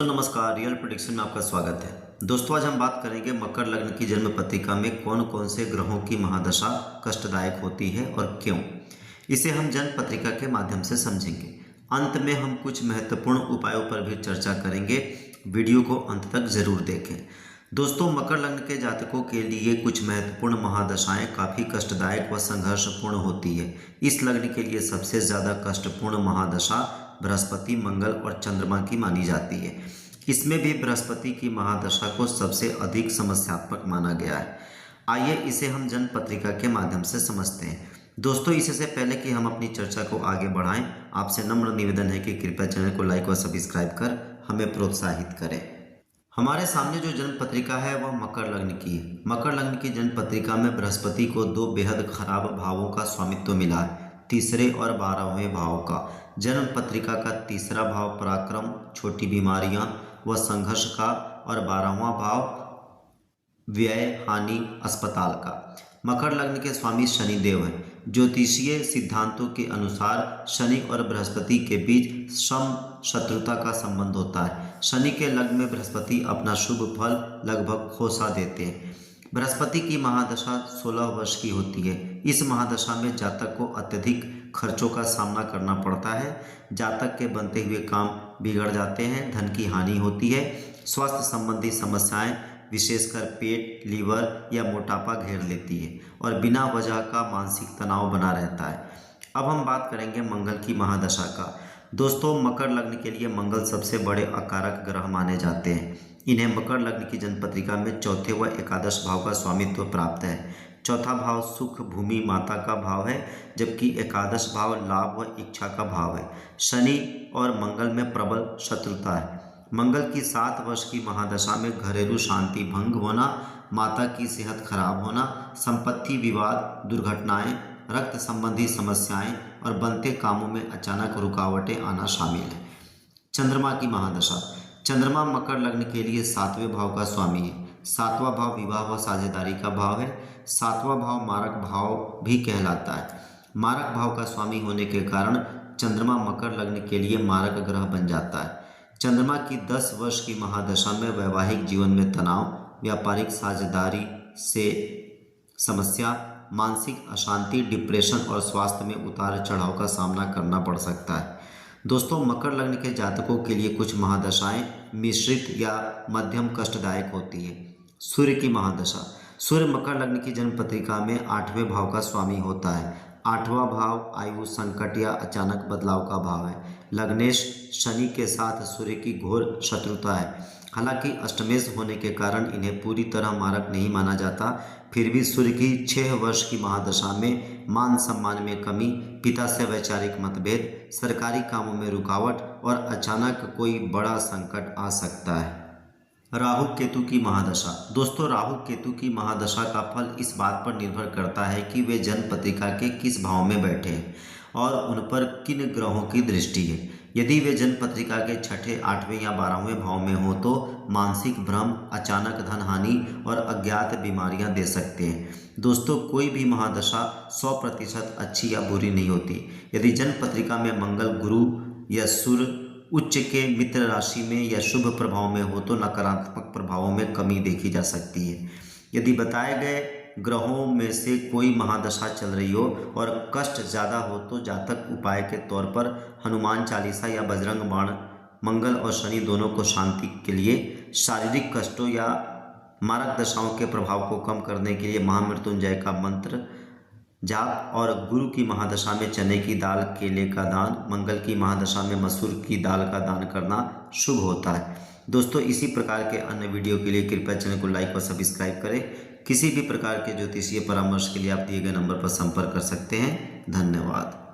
तो नमस्कार, real prediction में आपका स्वागत है। दोस्तों, आज हम बात करेंगे मकर लग्न की जन्म पत्रिका में कौन कौन से ग्रहों की महादशा कष्टदायक होती है और क्यों। इसे हम जन्म पत्रिका के माध्यम से समझेंगे। अंत में हम कुछ महत्वपूर्ण उपायों पर भी चर्चा करेंगे। वीडियो को अंत तक जरूर देखें। दोस्तों, मकर लग्न के जातकों के लिए कुछ महत्वपूर्ण महादशाएं काफ़ी कष्टदायक व संघर्षपूर्ण होती है। इस लग्न के लिए सबसे ज़्यादा कष्टपूर्ण महादशा बृहस्पति, मंगल और चंद्रमा की मानी जाती है। इसमें भी बृहस्पति की महादशा को सबसे अधिक समस्यात्मक माना गया है। आइए इसे हम जन्म पत्रिका के माध्यम से समझते हैं। दोस्तों, इससे पहले कि हम अपनी चर्चा को आगे बढ़ाएं, आपसे नम्र निवेदन है कि कृपया चैनल को लाइक व सब्सक्राइब कर हमें प्रोत्साहित करें। हमारे सामने जो जन्म पत्रिका है वह मकर लग्न की है। मकर लग्न की जन्म पत्रिका में बृहस्पति को दो बेहद खराब भावों का स्वामित्व मिला है, तीसरे और 12वें भाव का। जन्म पत्रिका का तीसरा भाव पराक्रम, छोटी बीमारियां व संघर्ष का और 12वां भाव व्यय, हानि, अस्पताल का। मकर लग्न के स्वामी शनिदेव हैं। ज्योतिषीय सिद्धांतों के अनुसार शनि और बृहस्पति के बीच सम शत्रुता का संबंध होता है। शनि के लग्न में बृहस्पति अपना शुभ फल लगभग खो सा देते हैं। बृहस्पति की महादशा 16 वर्ष की होती है। इस महादशा में जातक को अत्यधिक खर्चों का सामना करना पड़ता है। जातक के बनते हुए काम बिगड़ जाते हैं, धन की हानि होती है, स्वास्थ्य संबंधी समस्याएं विशेषकर पेट, लीवर या मोटापा घेर लेती है और बिना वजह का मानसिक तनाव बना रहता है। अब हम बात करेंगे मंगल की महादशा का। दोस्तों, मकर लग्न के लिए मंगल सबसे बड़े अकारक ग्रह माने जाते हैं। इन्हें मकर लग्न की जन्म पत्रिका में चौथे व एकादश भाव का स्वामित्व प्राप्त है। चौथा भाव सुख, भूमि, माता का भाव है, जबकि एकादश भाव लाभ व इच्छा का भाव है। शनि और मंगल में प्रबल शत्रुता है। मंगल की 7 वर्ष की महादशा में घरेलू शांति भंग होना, माता की सेहत खराब होना, संपत्ति विवाद, दुर्घटनाएं, रक्त संबंधी समस्याएं और बनते कामों में अचानक रुकावटें आना शामिल है। चंद्रमा की महादशा। चंद्रमा मकर लग्न के लिए 7वें भाव का स्वामी है। 7वां भाव विवाह व साझेदारी का भाव है। 7वां भाव मारक भाव भी कहलाता है। मारक भाव का स्वामी होने के कारण चंद्रमा मकर लग्न के लिए मारक ग्रह बन जाता है। चंद्रमा की 10 वर्ष की महादशा में वैवाहिक जीवन में तनाव, व्यापारिक साझेदारी से समस्या, मानसिक अशांति, डिप्रेशन और स्वास्थ्य में उतार चढ़ाव का सामना करना पड़ सकता है। दोस्तों, मकर लग्न के जातकों के लिए कुछ महादशाएं मिश्रित या मध्यम कष्टदायक होती है। सूर्य की महादशा। सूर्य मकर लग्न की जन्म पत्रिका में 8वें भाव का स्वामी होता है। 8वां भाव आयु, संकट या अचानक बदलाव का भाव है। लग्नेश शनि के साथ सूर्य की घोर शत्रुता है। हालांकि अष्टमेश होने के कारण इन्हें पूरी तरह मारक नहीं माना जाता, फिर भी सूर्य की 6 वर्ष की महादशा में मान सम्मान में कमी, पिता से वैचारिक मतभेद, सरकारी कामों में रुकावट और अचानक कोई बड़ा संकट आ सकता है। राहु केतु की महादशा। दोस्तों, राहु केतु की महादशा का फल इस बात पर निर्भर करता है कि वे जन्म पत्रिका के किस भाव में बैठे हैं और उन पर किन ग्रहों की दृष्टि है। यदि वे जन्म पत्रिका के 6ठे, 8वें या 12वें भाव में हो तो मानसिक भ्रम, अचानक धन हानि और अज्ञात बीमारियां दे सकते हैं। दोस्तों, कोई भी महादशा 100% अच्छी या बुरी नहीं होती। यदि जन्म पत्रिका में मंगल, गुरु या सूर्य उच्च के मित्र राशि में या शुभ प्रभाव में हो तो नकारात्मक प्रभावों में कमी देखी जा सकती है। यदि बताए गए ग्रहों में से कोई महादशा चल रही हो और कष्ट ज़्यादा हो तो जातक उपाय के तौर पर हनुमान चालीसा या बजरंग बाण, मंगल और शनि दोनों को शांति के लिए, शारीरिक कष्टों या मारक दशाओं के प्रभाव को कम करने के लिए महामृत्युंजय का मंत्र जाप और गुरु की महादशा में चने की दाल, केले का दान, मंगल की महादशा में मसूर की दाल का दान करना शुभ होता है। दोस्तों, इसी प्रकार के अन्य वीडियो के लिए कृपया चैनल को लाइक और सब्सक्राइब करें। किसी भी प्रकार के ज्योतिषीय परामर्श के लिए आप दिए गए नंबर पर संपर्क कर सकते हैं। धन्यवाद।